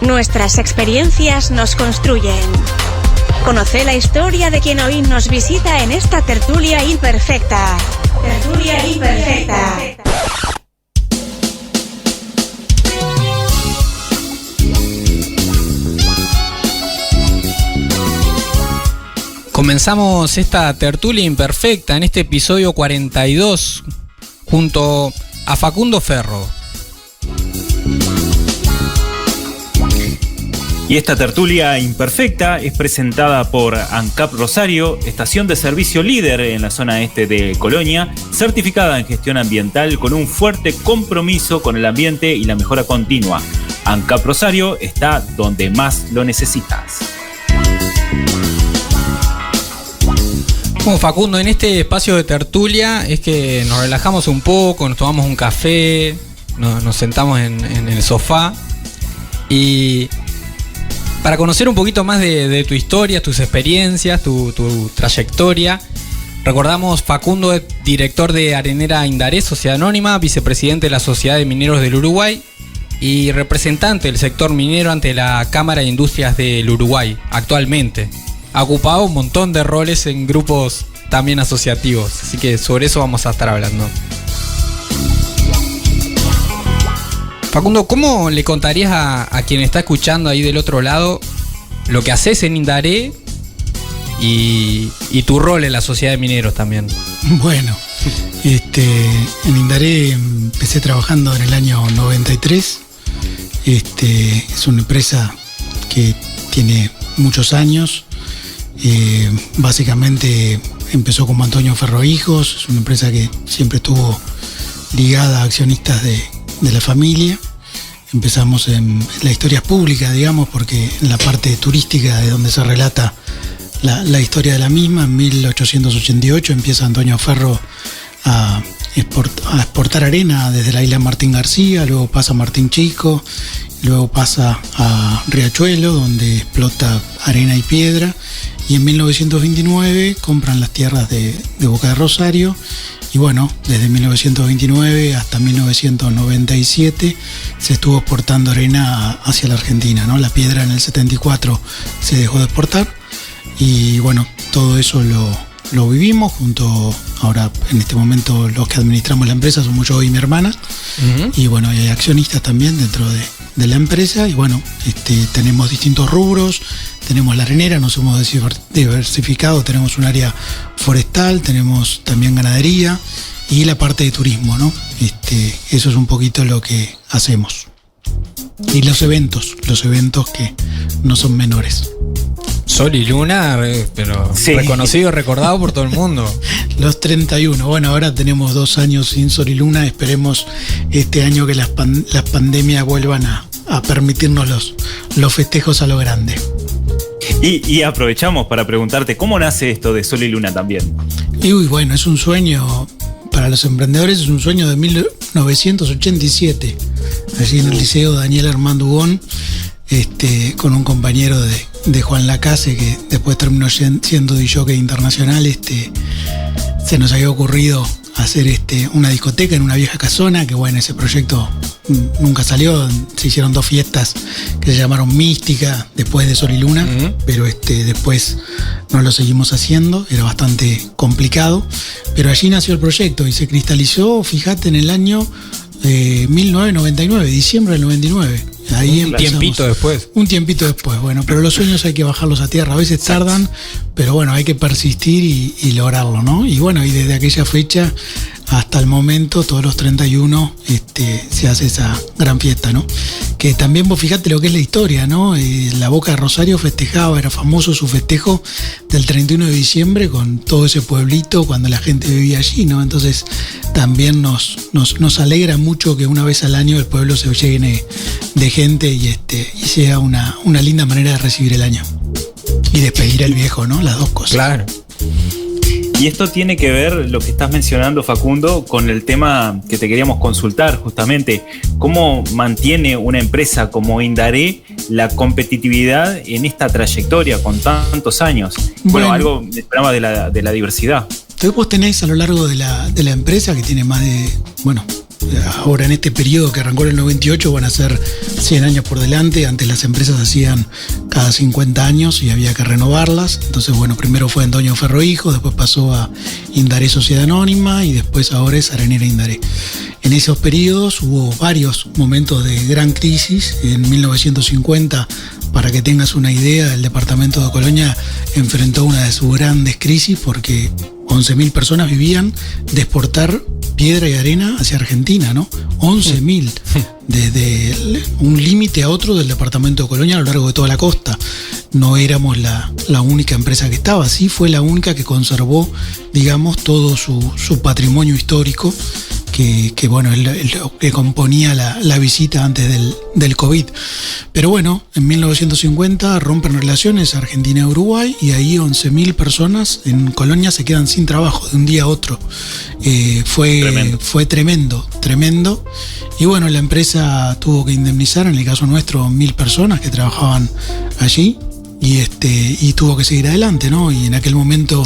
Nuestras experiencias nos construyen. Conoce la historia de quien hoy nos visita en esta tertulia imperfecta. Tertulia imperfecta. Comenzamos esta tertulia imperfecta en este episodio 42 junto a Facundo Ferro. Y esta tertulia imperfecta es presentada por ANCAP Rosario, estación de servicio líder en la zona este de Colonia, certificada en gestión ambiental con un fuerte compromiso con el ambiente y la mejora continua. ANCAP Rosario está donde más lo necesitas. Bueno, Facundo, en este espacio de tertulia es que nos relajamos un poco, nos tomamos un café, nos sentamos en el sofá y para conocer un poquito más de tu historia, tus experiencias, tu trayectoria, recordamos Facundo es director de Arenera Indaré, Sociedad Anónima, vicepresidente de la Sociedad de Mineros del Uruguay y representante del sector minero ante la Cámara de Industrias del Uruguay actualmente. Ha ocupado un montón de roles en grupos también asociativos, así que sobre eso vamos a estar hablando. Facundo, ¿cómo le contarías a quien está escuchando ahí del otro lado lo que haces en Indaré y tu rol en la Sociedad de Mineros también? Bueno, en Indaré empecé trabajando en el año 93. Es una empresa que tiene muchos años. Básicamente empezó como Antonio Ferro Hijos, es una empresa que siempre estuvo ligada a accionistas de la familia. Empezamos en la historia pública, digamos, porque en la parte turística de donde se relata la historia de la misma, en 1888 empieza Antonio Ferro a exportar arena desde la isla Martín García, luego pasa a Martín Chico, luego pasa a Riachuelo, donde explota arena y piedra, y en 1929 compran las tierras de Boca de Rosario, y bueno, desde 1929 hasta 1997 se estuvo exportando arena hacia la Argentina, ¿no? La piedra en el 74 se dejó de exportar, y bueno, todo eso lo vivimos junto, ahora en este momento los que administramos la empresa somos yo y mi hermana. Uh-huh. Y bueno, hay accionistas también dentro de la empresa, y bueno, tenemos distintos rubros, tenemos la arenera, nos hemos diversificado, tenemos un área forestal, tenemos también ganadería y la parte de turismo, ¿no? Eso es un poquito lo que hacemos. Y los eventos que no son menores. Sol y Luna, pero sí. Reconocido, recordado por todo el mundo. Los 31. Bueno, ahora tenemos 2 años sin Sol y Luna. Esperemos este año que las pandemias vuelvan a permitirnos los festejos a lo grande. Y aprovechamos para preguntarte, ¿cómo nace esto de Sol y Luna también? Y bueno, es un sueño, para los emprendedores es un sueño de 1987. Allí en el Liceo Daniel Armando Hugón, con un compañero de Juan Lacase, que después terminó siendo DJ internacional, se nos había ocurrido hacer una discoteca en una vieja casona, que bueno, ese proyecto nunca salió. Se hicieron 2 fiestas que se llamaron Mística después de Sol y Luna, uh-huh. Pero después no lo seguimos haciendo, era bastante complicado, pero allí nació el proyecto y se cristalizó, fíjate, en el año 1999, diciembre del 99. Ahí un tiempito después. Un tiempito después, bueno, pero los sueños hay que bajarlos a tierra, a veces tardan, pero bueno, hay que persistir y lograrlo, ¿no? Y bueno, y desde aquella fecha hasta el momento, todos los 31, se hace esa gran fiesta, ¿no? Que también vos fijate lo que es la historia, ¿no? La Boca de Rosario festejaba, era famoso su festejo del 31 de diciembre con todo ese pueblito cuando la gente vivía allí, ¿no? Entonces también nos alegra mucho que una vez al año el pueblo se llene de gente y sea una linda manera de recibir el año y despedir al viejo, ¿no? Las dos cosas. Claro. Y esto tiene que ver, lo que estás mencionando, Facundo, con el tema que te queríamos consultar justamente. ¿Cómo mantiene una empresa como Indaré la competitividad en esta trayectoria con tantos años? Bueno, algo esperaba de la diversidad. Entonces vos tenés a lo largo de la empresa, que tiene más de, Ahora en este periodo que arrancó en el 98 van a ser 100 años por delante. Antes las empresas hacían cada 50 años y había que renovarlas. Entonces, bueno, primero fue Antonio Ferro Hijos, después pasó a Indaré Sociedad Anónima y después ahora es Arenera Indaré. En esos periodos hubo varios momentos de gran crisis. En 1950, para que tengas una idea, el departamento de Colonia enfrentó una de sus grandes crisis porque 11.000 personas vivían de exportar piedra y arena hacia Argentina, ¿no? 11.000, desde un límite a otro del departamento de Colonia a lo largo de toda la costa. No éramos la única empresa que estaba, sí fue la única que conservó, digamos, todo su patrimonio histórico, que bueno, es lo que componía la visita antes del COVID. Pero bueno, en 1950 rompen relaciones Argentina y Uruguay y ahí 11.000 personas en Colonia se quedan sin trabajo de un día a otro. Fue tremendo. Y bueno, la empresa tuvo que indemnizar, en el caso nuestro, 1.000 personas que trabajaban allí. Y tuvo que seguir adelante, ¿no? Y en aquel momento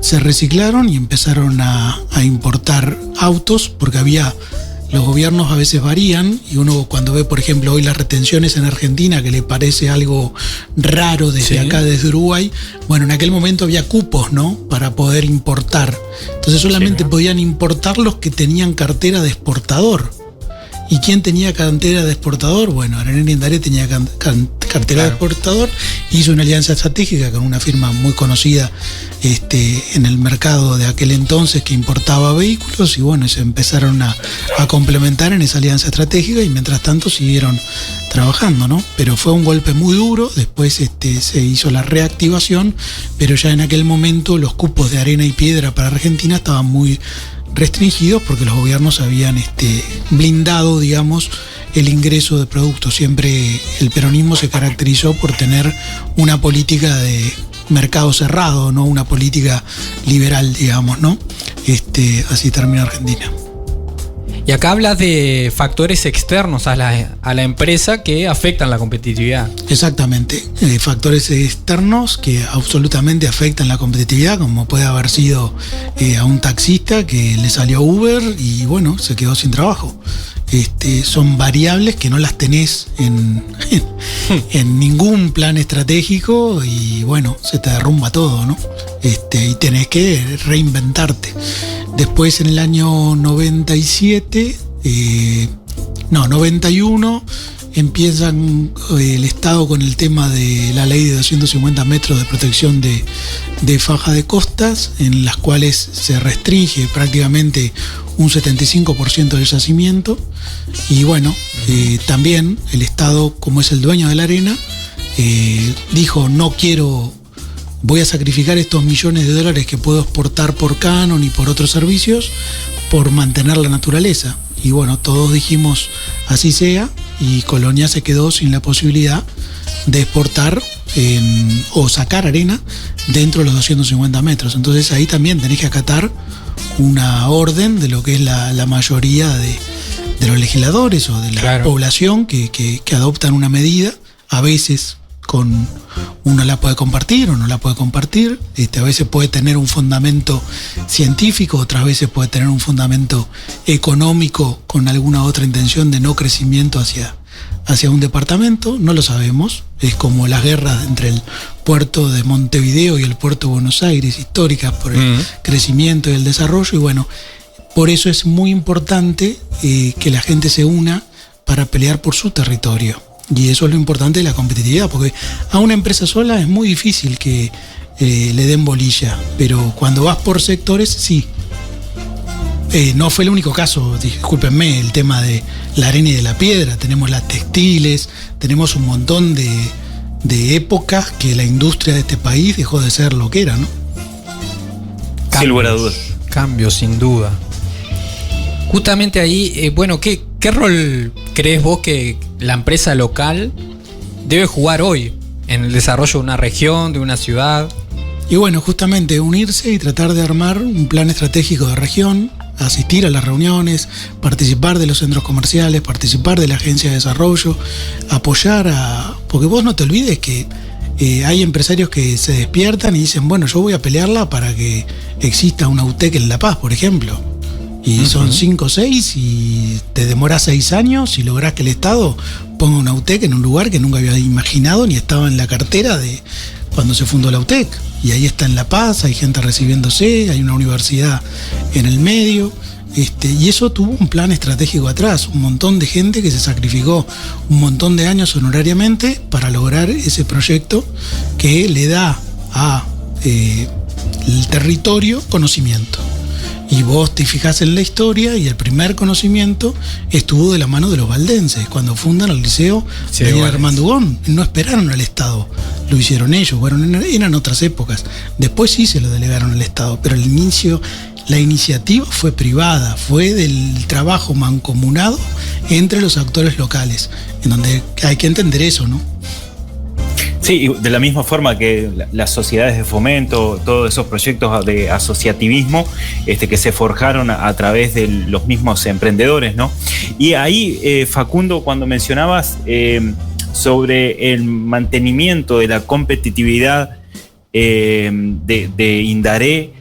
se reciclaron y empezaron a importar autos, porque los gobiernos a veces varían, y uno cuando ve, por ejemplo, hoy las retenciones en Argentina, que le parece algo raro desde acá, desde Uruguay, bueno, en aquel momento había cupos, ¿no? Para poder importar. Entonces solamente podían importar los que tenían cartera de exportador. ¿Y quién tenía cartera de exportador? Bueno, Arenera Indaré tenía cartera de exportador, hizo una alianza estratégica con una firma muy conocida en el mercado de aquel entonces que importaba vehículos y bueno, se empezaron a complementar en esa alianza estratégica y mientras tanto siguieron trabajando, ¿no? Pero fue un golpe muy duro, después se hizo la reactivación, pero ya en aquel momento los cupos de arena y piedra para Argentina estaban muy restringidos porque los gobiernos habían blindado, digamos, el ingreso de productos. Siempre el peronismo se caracterizó por tener una política de mercado cerrado, no una política liberal, digamos, ¿no? Así termina Argentina. Y acá hablas de factores externos a la empresa que afectan la competitividad. Exactamente, factores externos que absolutamente afectan la competitividad, como puede haber sido a un taxista que le salió Uber y bueno, se quedó sin trabajo. Son variables que no las tenés en ningún plan estratégico y bueno, se te derrumba todo, ¿no? Y tenés que reinventarte. Después en el año 91 empiezan el Estado con el tema de la ley de 250 metros de protección de faja de costas, en las cuales se restringe prácticamente un 75% del yacimiento. Y bueno, también el Estado, como es el dueño de la arena, dijo: voy a sacrificar estos millones de dólares que puedo exportar por Canon y por otros servicios por mantener la naturaleza. Y bueno, todos dijimos así sea, y Colonia se quedó sin la posibilidad de exportar o sacar arena dentro de los 250 metros. Entonces ahí también tenés que acatar una orden de lo que es la mayoría de los legisladores o de la población que adoptan una medida, a veces uno la puede compartir o no la puede compartir, a veces puede tener un fundamento científico, otras veces puede tener un fundamento económico con alguna otra intención de no crecimiento hacia un departamento, no lo sabemos. Es como las guerras entre el puerto de Montevideo y el puerto de Buenos Aires, históricas por el crecimiento y el desarrollo, y bueno, por eso es muy importante que la gente se una para pelear por su territorio. Y eso es lo importante de la competitividad, porque a una empresa sola es muy difícil que le den bolilla, pero cuando vas por sectores, sí. No fue el único caso, discúlpenme, el tema de la arena y de la piedra. Tenemos las textiles, tenemos un montón de épocas que la industria de este país dejó de ser lo que era, ¿no? Sin lugar a dudas. Cambios, sin duda. Justamente ahí, bueno, ¿qué rol crees vos que la empresa local debe jugar hoy en el desarrollo de una región, de una ciudad? Y bueno, justamente unirse y tratar de armar un plan estratégico de región, asistir a las reuniones, participar de los centros comerciales, participar de la agencia de desarrollo, apoyar porque vos no te olvides que hay empresarios que se despiertan y dicen: bueno, yo voy a pelearla para que exista una UTEC en La Paz, por ejemplo. Y son 5 o 6 y te demora 6 años y lográs que el Estado ponga una UTEC en un lugar que nunca había imaginado ni estaba en la cartera de cuando se fundó la UTEC. Y ahí está en La Paz, hay gente recibiéndose, hay una universidad en el medio. Y eso tuvo un plan estratégico atrás, un montón de gente que se sacrificó un montón de años honorariamente para lograr ese proyecto que le da a el territorio conocimiento. Y vos te fijás en la historia y el primer conocimiento estuvo de la mano de los valdenses, cuando fundan el liceo de Armando Ugón. No esperaron al Estado, lo hicieron ellos, eran otras épocas. Después sí se lo delegaron al Estado, pero al inicio la iniciativa fue privada, fue del trabajo mancomunado entre los actores locales, en donde hay que entender eso, ¿no? Sí, de la misma forma que las sociedades de fomento, todos esos proyectos de asociativismo que se forjaron a través de los mismos emprendedores, ¿no? Y ahí, Facundo, cuando mencionabas sobre el mantenimiento de la competitividad de Indaré,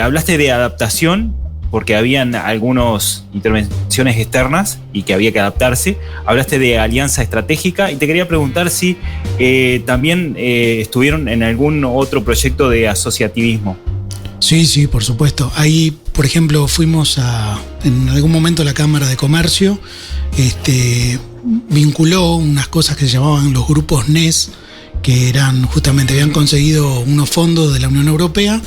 hablaste de adaptación, porque habían algunas intervenciones externas y que había que adaptarse. Hablaste de alianza estratégica y te quería preguntar si también estuvieron en algún otro proyecto de asociativismo. Sí, por supuesto. Ahí, por ejemplo, fuimos en algún momento la Cámara de Comercio, vinculó unas cosas que se llamaban los grupos NES, que eran justamente, habían conseguido unos fondos de la Unión Europea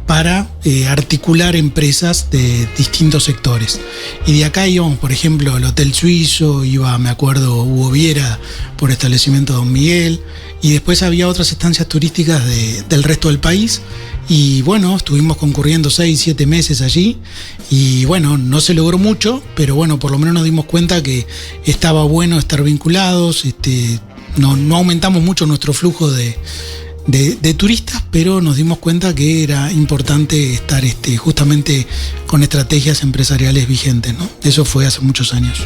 para articular empresas de distintos sectores. Y de acá íbamos, por ejemplo, al Hotel Suizo, me acuerdo, Hugo Viera por establecimiento Don Miguel, y después había otras estancias turísticas del resto del país. Y bueno, estuvimos concurriendo 6, 7 meses allí, y bueno, no se logró mucho, pero bueno, por lo menos nos dimos cuenta que estaba bueno estar vinculados. No aumentamos mucho nuestro flujo de turistas, pero nos dimos cuenta que era importante estar justamente con estrategias empresariales vigentes, ¿no? Eso fue hace muchos años.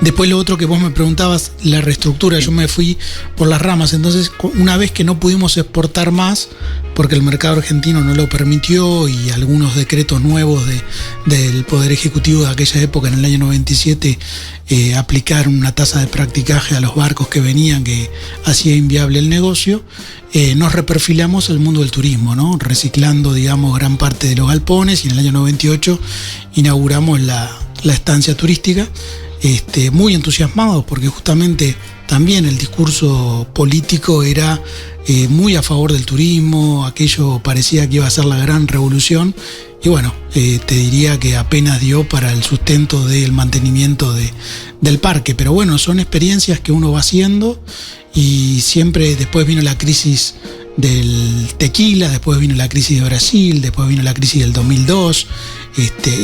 Después lo otro que vos me preguntabas, la reestructura, yo me fui por las ramas. Entonces, una vez que no pudimos exportar más, porque el mercado argentino no lo permitió y algunos decretos nuevos del Poder Ejecutivo de aquella época, en el año 97, aplicaron una tasa de practicaje a los barcos que venían que hacía inviable el negocio, nos reperfilamos al mundo del turismo, ¿no? Reciclando, digamos, gran parte de los galpones, y en el año 98 inauguramos la estancia turística. Muy entusiasmados porque justamente también el discurso político era muy a favor del turismo, aquello parecía que iba a ser la gran revolución, y bueno, te diría que apenas dio para el sustento del mantenimiento del parque, pero bueno, son experiencias que uno va haciendo, y siempre después vino la crisis del tequila, después vino la crisis de Brasil, después vino la crisis del 2002,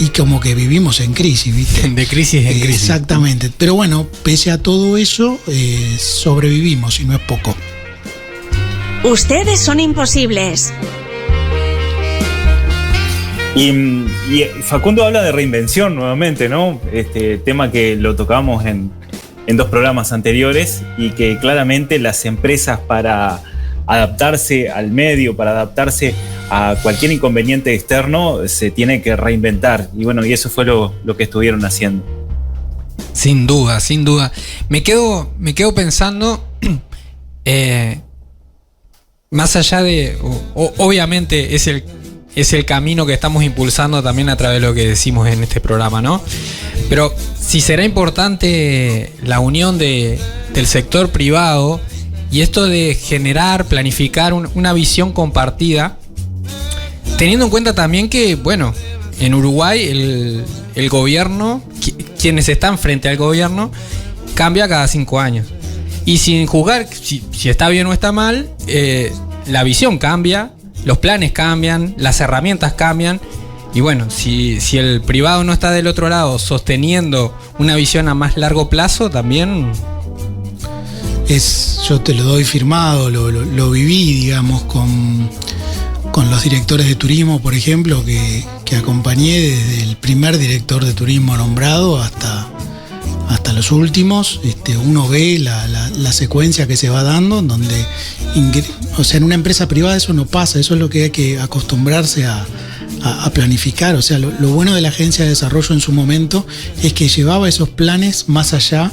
y como que vivimos en crisis, ¿viste? De crisis en crisis. Exactamente, pero bueno, pese a todo eso, sobrevivimos, y no es poco. Ustedes son imposibles. Y Facundo habla de reinvención nuevamente, ¿no? Tema que lo tocamos en 2 programas anteriores, y que claramente las empresas, para adaptarse al medio, para adaptarse a cualquier inconveniente externo, se tiene que reinventar. Y bueno, y eso fue lo que estuvieron haciendo. Sin duda, sin duda. Me quedo pensando, más allá de, obviamente es el camino que estamos impulsando también a través de lo que decimos en este programa, ¿no? Pero si será importante la unión del sector privado y esto de generar, planificar una visión compartida, teniendo en cuenta también que, bueno, en Uruguay el gobierno, quienes están frente al gobierno, cambia cada 5 años. Y sin juzgar si está bien o está mal, la visión cambia, los planes cambian, las herramientas cambian. Y bueno, si el privado no está del otro lado sosteniendo una visión a más largo plazo, también... Yo te lo doy firmado, lo viví, digamos, con los directores de turismo, por ejemplo, que acompañé desde el primer director de turismo nombrado hasta los últimos. Uno ve la secuencia que se va dando, en donde, o sea, en una empresa privada eso no pasa, eso es lo que hay que acostumbrarse a a planificar. O sea, lo bueno de la Agencia de Desarrollo en su momento es que llevaba esos planes más allá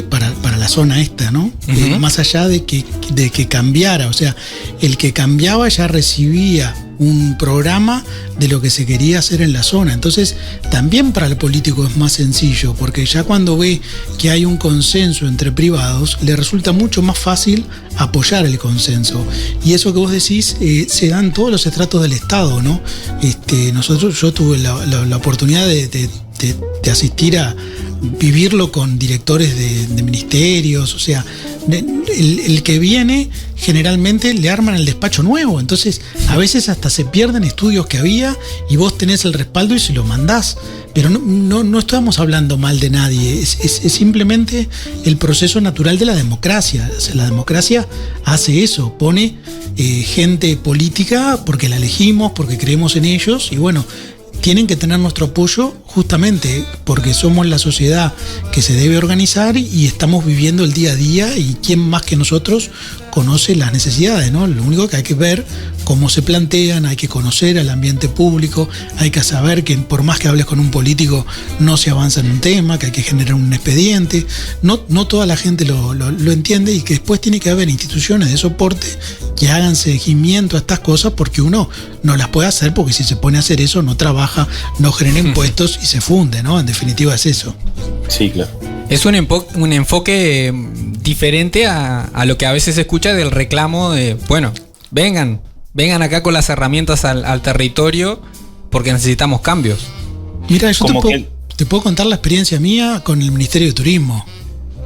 para la zona esta, ¿no? Uh-huh. Más allá de que cambiara. O sea, el que cambiaba ya recibía un programa de lo que se quería hacer en la zona. Entonces, también para el político es más sencillo, porque ya cuando ve que hay un consenso entre privados, le resulta mucho más fácil apoyar el consenso. Y eso que vos decís, se da en todos los estratos del Estado, ¿no? Yo tuve la oportunidad de asistir a vivirlo con directores de ministerios. O sea, el que viene generalmente le arman el despacho nuevo, entonces a veces hasta se pierden estudios que había y vos tenés el respaldo y se lo mandás. Pero no estamos hablando mal de nadie, es simplemente el proceso natural de la democracia. O sea, la democracia hace eso, pone gente política porque la elegimos, porque creemos en ellos, y bueno, tienen que tener nuestro apoyo justamente porque somos la sociedad que se debe organizar y estamos viviendo el día a día, y quién más que nosotros conoce las necesidades, ¿no? Lo único que hay que ver cómo se plantean, hay que conocer al ambiente público, hay que saber que por más que hables con un político no se avanza en un tema, que hay que generar un expediente. No toda la gente lo entiende, y que después tiene que haber instituciones de soporte que hagan seguimiento a estas cosas, porque uno no las puede hacer, porque si se pone a hacer eso no trabaja, no genera impuestos y se funde, ¿no? En definitiva es eso. Sí, claro. Es un enfoque diferente a lo que a veces se escucha del reclamo de, bueno, vengan acá con las herramientas al territorio porque necesitamos cambios. Mira, yo te puedo contar la experiencia mía con el Ministerio de Turismo,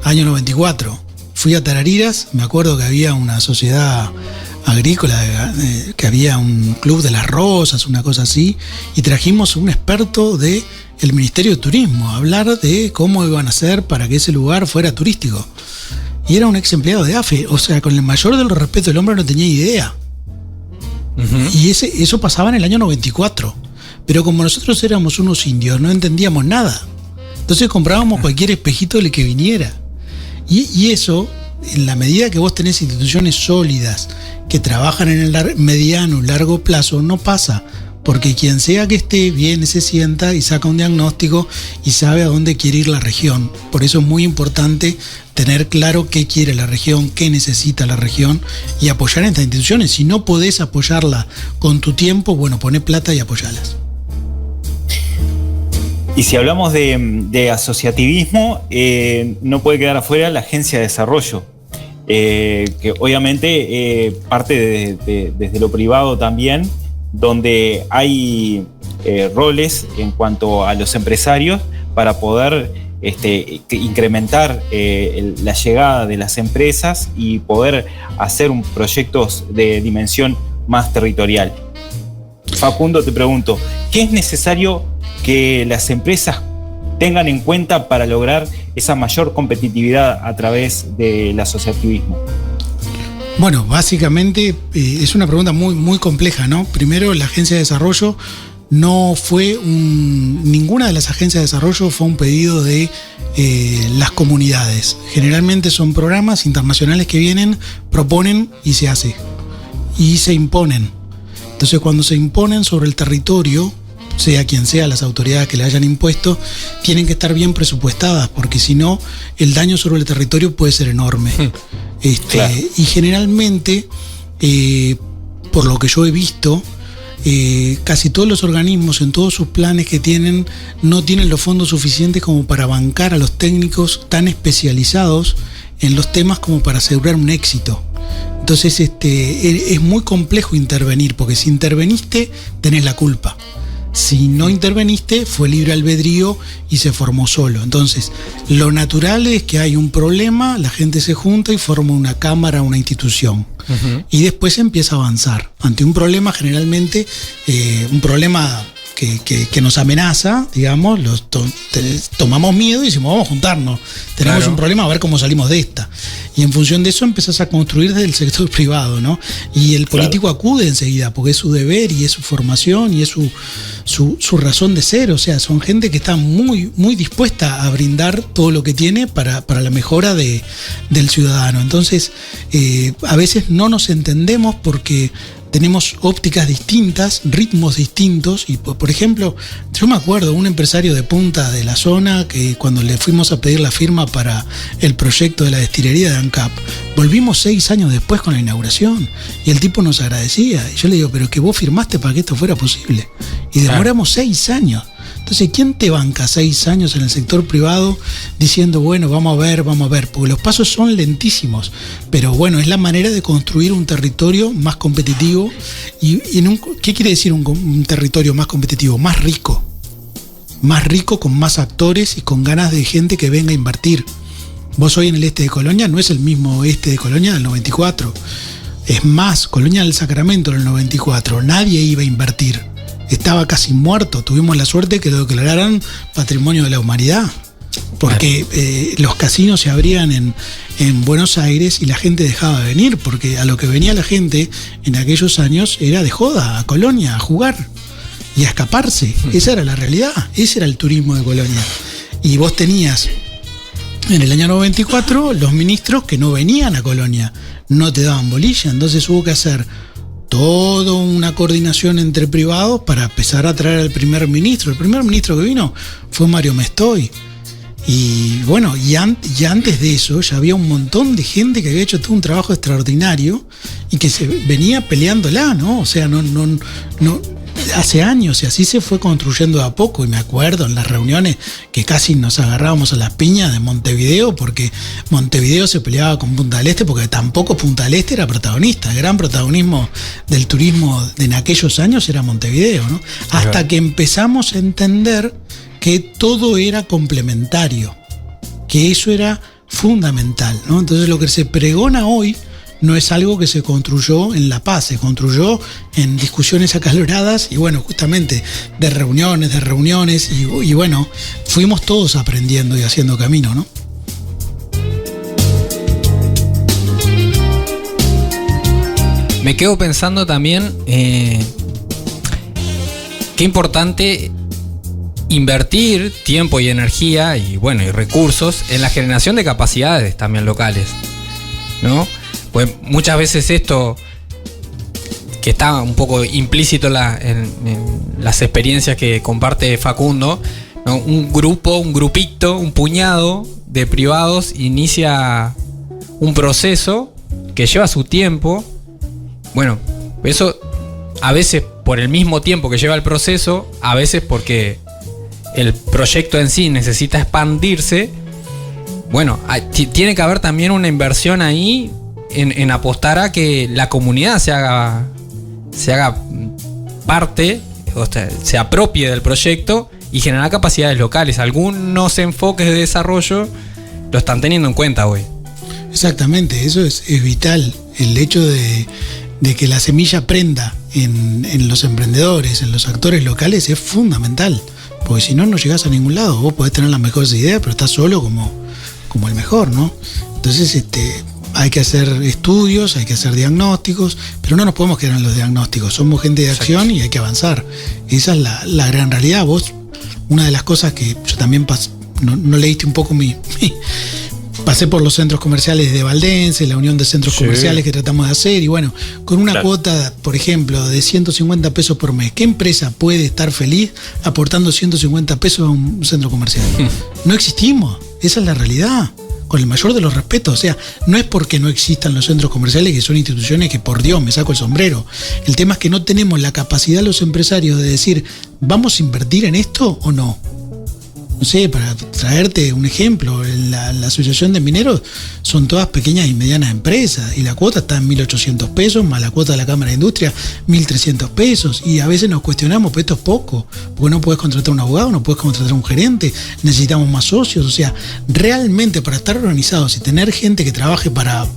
año 94. Fui a Tarariras, me acuerdo que había una sociedad agrícola, que había un club de las rosas, una cosa así, y trajimos un experto del Ministerio de Turismo a hablar de cómo iban a hacer para que ese lugar fuera turístico. Y era un ex empleado de AFE, o sea, con el mayor de los respetos, el hombre no tenía idea. Uh-huh. Y eso pasaba en el año 94. Pero como nosotros éramos unos indios, no entendíamos nada. Entonces comprábamos cualquier espejito del que viniera. Y eso, en la medida que vos tenés instituciones sólidas que trabajan en el mediano y largo plazo, no pasa. Porque quien sea que esté, viene, se sienta y saca un diagnóstico y sabe a dónde quiere ir la región. Por eso es muy importante tener claro qué quiere la región, qué necesita la región, y apoyar a estas instituciones. Si no podés apoyarla con tu tiempo, bueno, poné plata y apoyalas. Y si hablamos de asociativismo, no puede quedar afuera la Agencia de Desarrollo, que obviamente parte desde lo privado también, donde hay roles en cuanto a los empresarios para poder incrementar la llegada de las empresas y poder hacer proyectos de dimensión más territorial. Facundo, te pregunto, ¿qué es necesario que las empresas tengan en cuenta para lograr esa mayor competitividad a través del asociativismo? Bueno, básicamente es una pregunta muy, muy compleja, ¿no? Primero, la Agencia de Desarrollo no fue ninguna de las agencias de desarrollo fue un pedido de las comunidades. Generalmente son programas internacionales que vienen, proponen y se hace. Y se imponen. Entonces, cuando se imponen sobre el territorio, sea quien sea las autoridades que le hayan impuesto, tienen que estar bien presupuestadas, porque si no, el daño sobre el territorio puede ser enorme. Claro. Y generalmente, por lo que yo he visto, casi todos los organismos en todos sus planes que tienen no tienen los fondos suficientes como para bancar a los técnicos tan especializados en los temas como para asegurar un éxito. Entonces es muy complejo intervenir, porque si interveniste tenés la culpa. Si no interveniste, fue libre albedrío y se formó solo. Entonces, lo natural es que hay un problema, la gente se junta y forma una cámara, una institución. Uh-huh. Y después se empieza a avanzar. Ante un problema, generalmente, un problema que nos amenaza, digamos, tomamos miedo y decimos, vamos a juntarnos. Tenemos un problema, a ver cómo salimos de esta. Y en función de eso empezás a construir desde el sector privado, ¿no? Y el político acude enseguida, porque es su deber y es su formación y es su razón de ser. O sea, son gente que está muy, muy dispuesta a brindar todo lo que tiene para la mejora del ciudadano. Entonces, a veces no nos entendemos porque tenemos ópticas distintas, ritmos distintos. Y por ejemplo, yo me acuerdo un empresario de punta de la zona que cuando le fuimos a pedir la firma para el proyecto de la destilería de ANCAP, volvimos 6 años después con la inauguración y el tipo nos agradecía. Y yo le digo, pero es que vos firmaste para que esto fuera posible. Y demoramos 6 años. Entonces, ¿quién te banca 6 años en el sector privado diciendo, bueno, vamos a ver? Porque los pasos son lentísimos, pero bueno, es la manera de construir un territorio más competitivo. ¿Qué quiere decir un territorio más competitivo? Más rico, con más actores y con ganas de gente que venga a invertir. Vos hoy en el este de Colonia no es el mismo este de Colonia del 94. Es más, Colonia del Sacramento en el 94, nadie iba a invertir. Estaba casi muerto. Tuvimos la suerte que lo declararan Patrimonio de la Humanidad, porque los casinos se abrían en Buenos Aires y la gente dejaba de venir, porque a lo que venía la gente en aquellos años era de joda, a Colonia, a jugar y a escaparse. Esa era la realidad, ese era el turismo de Colonia. Y vos tenías en el año 94 los ministros que no venían a Colonia, no te daban bolilla, entonces hubo que hacer toda una coordinación entre privados para empezar a traer al primer ministro. El primer ministro que vino fue Mario Mestoy. Y bueno, y antes de eso ya había un montón de gente que había hecho todo un trabajo extraordinario y que se venía peleándola, ¿no? O sea, no hace años, y así se fue construyendo de a poco. Y me acuerdo en las reuniones que casi nos agarrábamos a las piñas de Montevideo, porque Montevideo se peleaba con Punta del Este, porque tampoco Punta del Este era protagonista. El gran protagonismo del turismo en aquellos años era Montevideo, ¿no? Hasta que empezamos a entender que todo era complementario, que eso era fundamental, ¿no? Entonces lo que se pregona hoy no es algo que se construyó en La Paz, se construyó en discusiones acaloradas y bueno, justamente de reuniones y bueno, fuimos todos aprendiendo y haciendo camino, ¿no? Me quedo pensando también qué importante invertir tiempo y energía y bueno, y recursos en la generación de capacidades también locales, ¿no? Pues muchas veces esto que está un poco implícito en las experiencias que comparte Facundo, ¿no? Un grupito, un puñado de privados inicia un proceso que lleva su tiempo. Bueno, eso a veces por el mismo tiempo que lleva el proceso, a veces porque el proyecto en sí necesita expandirse. Bueno, tiene que haber también una inversión ahí en apostar a que la comunidad se haga parte, o sea, se apropie del proyecto y generar capacidades locales. Algunos enfoques de desarrollo lo están teniendo en cuenta hoy. Exactamente, eso es vital. El hecho de que la semilla prenda en los emprendedores, en los actores locales, es fundamental. Porque si no, no llegás a ningún lado. Vos podés tener las mejores ideas, pero estás solo como el mejor, ¿no? Entonces, hay que hacer estudios, hay que hacer diagnósticos, pero no nos podemos quedar en los diagnósticos. Somos gente de acción y hay que avanzar. Esa es la gran realidad. Vos, una de las cosas que yo también no leíste un poco pasé por los centros comerciales de Valdense, la unión de centros comerciales que tratamos de hacer, y bueno, con una cuota, por ejemplo, de 150 pesos por mes, ¿qué empresa puede estar feliz aportando 150 pesos a un centro comercial? No existimos, esa es la realidad, con el mayor de los respetos. O sea, no es porque no existan los centros comerciales, que son instituciones que, por Dios, me saco el sombrero. El tema es que no tenemos la capacidad los empresarios de decir, ¿vamos a invertir en esto o no? No sé, para traerte un ejemplo, la Asociación de Mineros son todas pequeñas y medianas empresas y la cuota está en 1.800 pesos, más la cuota de la Cámara de Industria, 1.300 pesos. Y a veces nos cuestionamos, pero esto es poco, porque no puedes contratar a un abogado, no puedes contratar a un gerente, necesitamos más socios. O sea, realmente para estar organizados y tener gente que trabaje para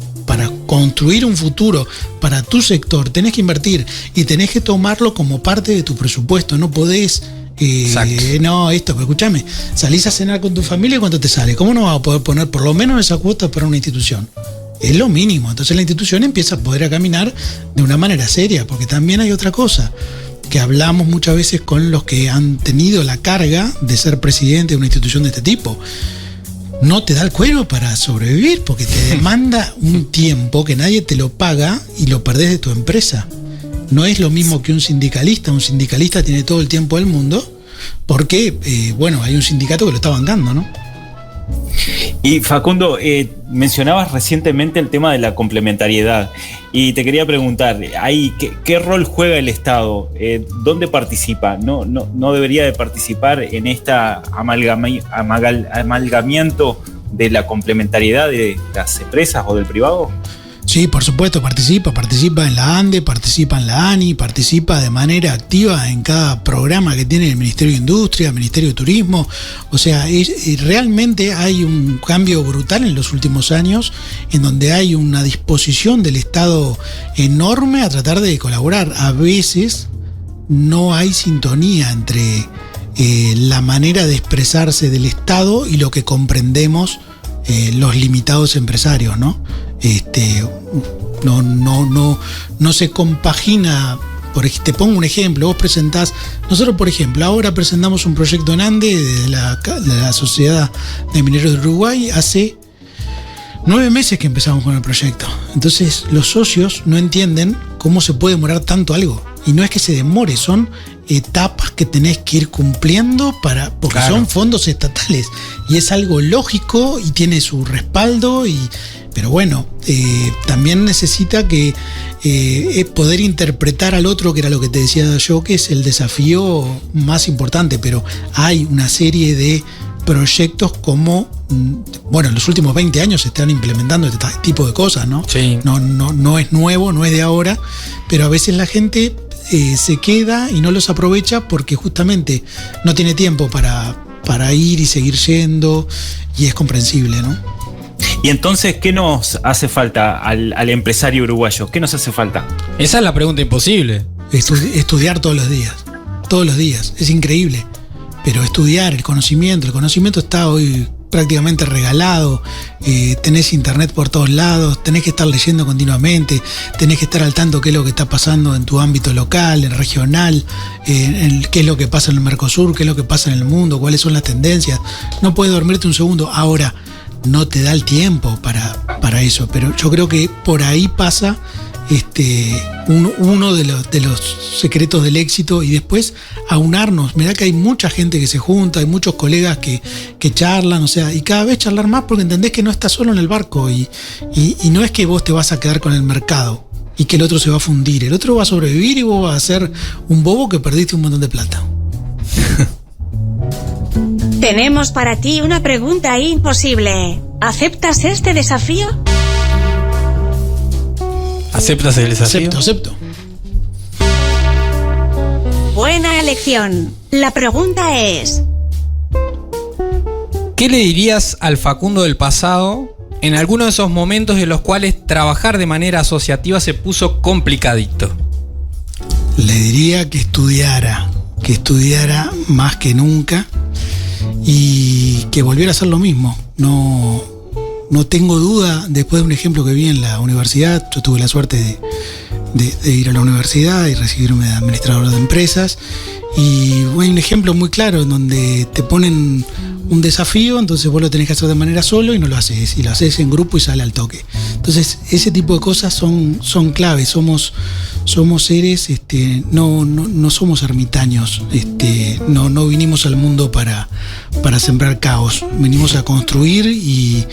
construir un futuro para tu sector, tenés que invertir y tenés que tomarlo como parte de tu presupuesto. No podés pero escúchame, salís a cenar con tu familia y ¿cuánto te sale? ¿Cómo no vas a poder poner por lo menos esa cuota para una institución? Es lo mínimo. Entonces la institución empieza a poder caminar de una manera seria, porque también hay otra cosa que hablamos muchas veces con los que han tenido la carga de ser presidente de una institución de este tipo. No te da el cuero para sobrevivir, porque te demanda un tiempo que nadie te lo paga y lo perdés de tu empresa. no es lo mismo que un sindicalista. Un sindicalista tiene todo el tiempo del mundo porque, hay un sindicato que lo está bancando, ¿no? Y Facundo, mencionabas recientemente el tema de la complementariedad y te quería preguntar, ¿qué rol juega el Estado? ¿Dónde participa? ¿No debería de participar en esta amalgamiento de la complementariedad de las empresas o del privado? Sí, por supuesto, participa en la ANDE, participa en la ANI, participa de manera activa en cada programa que tiene el Ministerio de Industria, el Ministerio de Turismo. O sea, realmente hay un cambio brutal en los últimos años en donde hay una disposición del Estado enorme a tratar de colaborar. A veces no hay sintonía entre la manera de expresarse del Estado y lo que comprendemos los limitados empresarios, ¿no? No se compagina. Te pongo un ejemplo, vos presentás, nosotros por ejemplo, ahora presentamos un proyecto en ANDE de la Sociedad de Mineros de Uruguay, hace 9 meses que empezamos con el proyecto. Entonces los socios no entienden cómo se puede demorar tanto algo. Y no es que se demore, son etapas que tenés que ir cumpliendo porque claro, son fondos estatales. Y es algo lógico y tiene su respaldo. Pero bueno, también necesita que poder interpretar al otro, que era lo que te decía yo, que es el desafío más importante. Pero hay una serie de proyectos como, en los últimos 20 años se están implementando este tipo de cosas, ¿no? Sí. No es nuevo, no es de ahora, pero a veces la gente se queda y no los aprovecha porque justamente no tiene tiempo para ir y seguir yendo, y es comprensible, ¿no? Y entonces, ¿qué nos hace falta al empresario uruguayo? ¿Qué nos hace falta? Esa es la pregunta imposible. Estudiar todos los días, es increíble. Pero estudiar, el conocimiento está hoy prácticamente regalado. Tenés internet por todos lados, tenés que estar leyendo continuamente, tenés que estar al tanto qué es lo que está pasando en tu ámbito local, en regional, qué es lo que pasa en el Mercosur, qué es lo que pasa en el mundo, cuáles son las tendencias. No puedes dormirte un segundo. Ahora, no te da el tiempo para eso, pero yo creo que por ahí pasa uno de los secretos del éxito, y después aunarnos. Mirá que hay mucha gente que se junta, hay muchos colegas que charlan, o sea, y cada vez charlar más porque entendés que no estás solo en el barco y no es que vos te vas a quedar con el mercado y que el otro se va a fundir. El otro va a sobrevivir y vos vas a ser un bobo que perdiste un montón de plata. Tenemos para ti una pregunta imposible. ¿Aceptas este desafío? ¿Aceptas el desafío? Acepto. Buena elección. La pregunta es: ¿qué le dirías al Facundo del pasado en alguno de esos momentos en los cuales trabajar de manera asociativa se puso complicadito? Le diría que estudiara más que nunca y que volviera a hacer lo mismo. No tengo duda, después de un ejemplo que vi en la universidad, yo tuve la suerte de ir a la universidad y recibirme de administrador de empresas, y hay un ejemplo muy claro en donde te ponen un desafío, entonces vos lo tenés que hacer de manera solo y no lo haces, y lo haces en grupo y sale al toque. Entonces ese tipo de cosas son claves. Somos seres, no somos ermitaños, no vinimos al mundo para sembrar caos, venimos a construir, y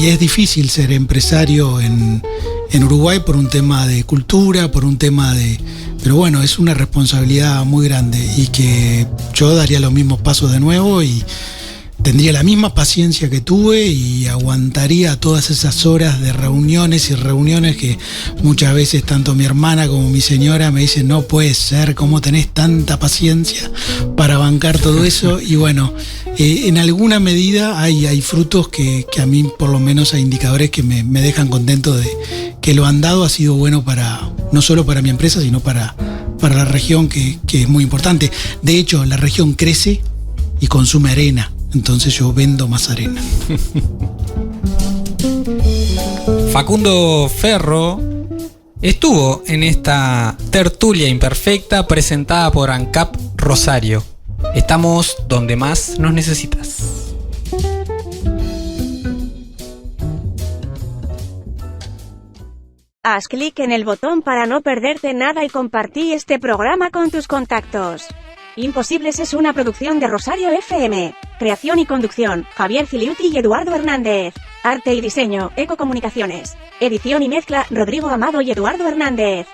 es difícil ser empresario en Uruguay por un tema de cultura, pero bueno, es una responsabilidad muy grande, y que yo daría los mismos pasos de nuevo y tendría la misma paciencia que tuve y aguantaría todas esas horas de reuniones que muchas veces tanto mi hermana como mi señora me dicen: no puede ser, ¿cómo tenés tanta paciencia para bancar todo eso? Y bueno, en alguna medida hay frutos que a mí, por lo menos, hay indicadores que me dejan contento de que lo andado ha sido bueno no solo para mi empresa, sino para la región, que es muy importante. De hecho, la región crece y consume arena. Entonces yo vendo más arena. Facundo Ferro estuvo en esta tertulia imperfecta presentada por ANCAP Rosario. Estamos donde más nos necesitas. Haz clic en el botón para no perderte nada y compartí este programa con tus contactos. Imposibles es una producción de Rosario FM. Creación y conducción, Javier Filiuti y Eduardo Hernández. Arte y diseño, Ecocomunicaciones. Edición y mezcla, Rodrigo Amado y Eduardo Hernández.